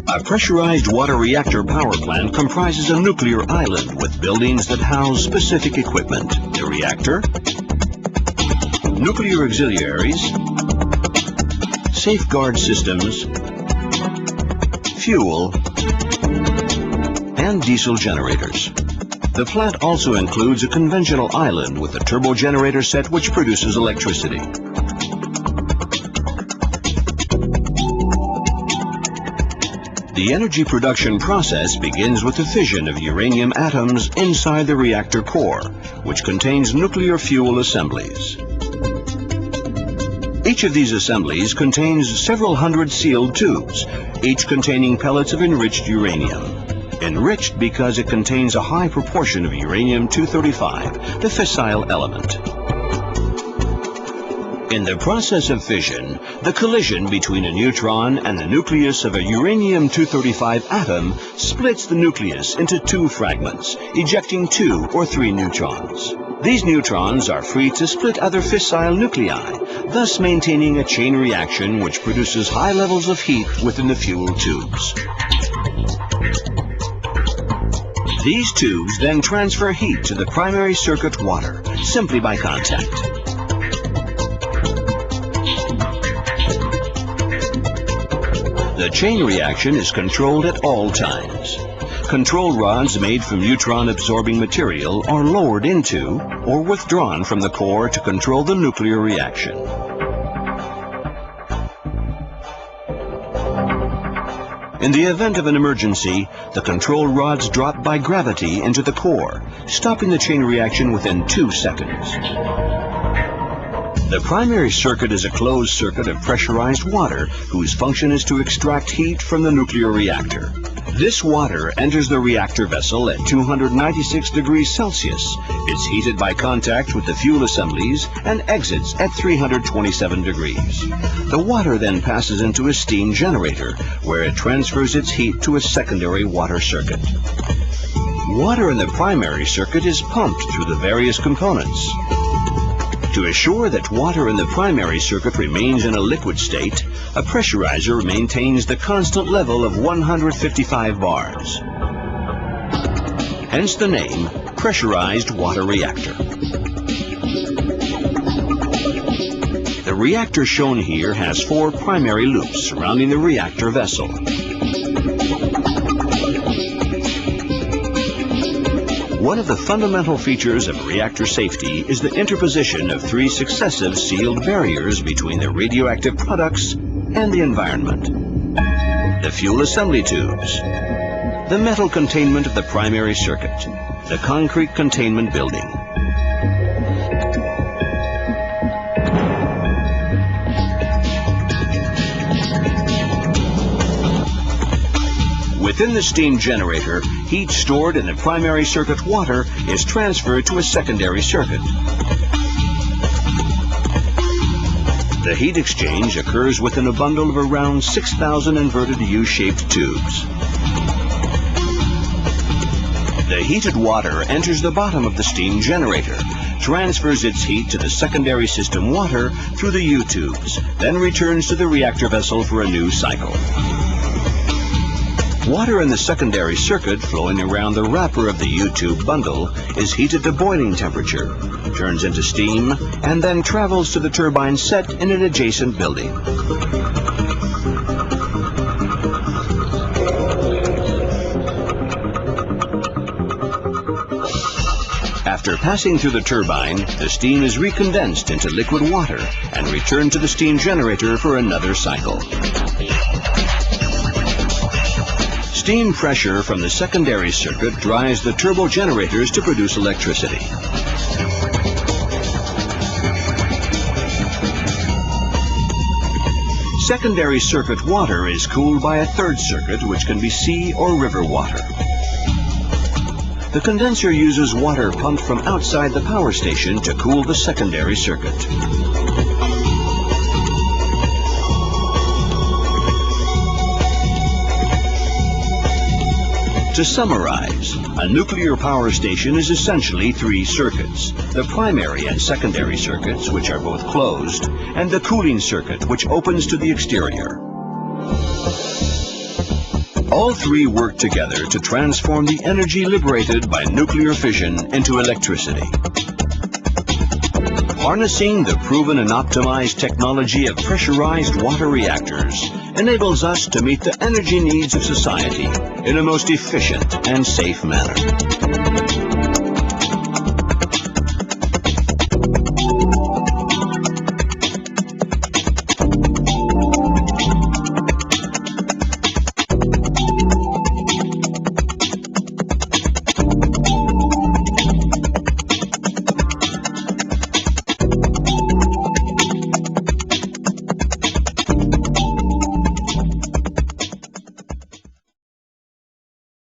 A pressurized water reactor power plant comprises a nuclear island with buildings that house specific equipment: the reactor, nuclear auxiliaries, safeguard systems, fuel, and diesel generators. The plant also includes a conventional island with a turbo generator set which produces electricity. The energy production process begins with the fission of uranium atoms inside the reactor core, which contains nuclear fuel assemblies. Each of these assemblies contains several hundred sealed tubes, each containing pellets of enriched uranium. Enriched because it contains a high proportion of uranium-235, the fissile element. In the process of fission, the collision between a neutron and the nucleus of a uranium-235 atom splits the nucleus into two fragments, ejecting 2 or 3 neutrons. These neutrons are free to split other fissile nuclei, thus maintaining a chain reaction which produces high levels of heat within the fuel tubes. These tubes then transfer heat to the primary circuit water, simply by contact. The chain reaction is controlled at all times. Control rods made from neutron-absorbing material are lowered into or withdrawn from the core to control the nuclear reaction. In the event of an emergency, the control rods drop by gravity into the core, stopping the chain reaction within 2 seconds. The primary circuit is a closed circuit of pressurized water whose function is to extract heat from the nuclear reactor. This water enters the reactor vessel at 296 degrees Celsius. It's heated by contact with the fuel assemblies and exits at 327 degrees. The water then passes into a steam generator, where it transfers its heat to a secondary water circuit. Water in the primary circuit is pumped through the various components. To assure that water in the primary circuit remains in a liquid state, a pressurizer maintains the constant level of 155 bars. Hence the name, pressurized water reactor. The reactor shown here has 4 primary loops surrounding the reactor vessel. One of the fundamental features of reactor safety is the interposition of 3 successive sealed barriers between the radioactive products and the environment. The fuel assembly tubes, the metal containment of the primary circuit, the concrete containment building. Within the steam generator, heat stored in the primary circuit water is transferred to a secondary circuit. The heat exchange occurs within a bundle of around 6,000 inverted U-shaped tubes. The heated water enters the bottom of the steam generator, transfers its heat to the secondary system water through the U-tubes, then returns to the reactor vessel for a new cycle. Water in the secondary circuit flowing around the wrapper of the U-tube bundle is heated to boiling temperature, turns into steam, and then travels to the turbine set in an adjacent building. After passing through the turbine, the steam is recondensed into liquid water and returned to the steam generator for another cycle. Steam pressure from the secondary circuit drives the turbo generators to produce electricity. Secondary circuit water is cooled by a third circuit, which can be sea or river water. The condenser uses water pumped from outside the power station to cool the secondary circuit. To summarize, a nuclear power station is essentially 3 circuits: the primary and secondary circuits, which are both closed, and the cooling circuit, which opens to the exterior. All three work together to transform the energy liberated by nuclear fission into electricity. Harnessing the proven and optimized technology of pressurized water reactors enables us to meet the energy needs of society in a most efficient and safe manner.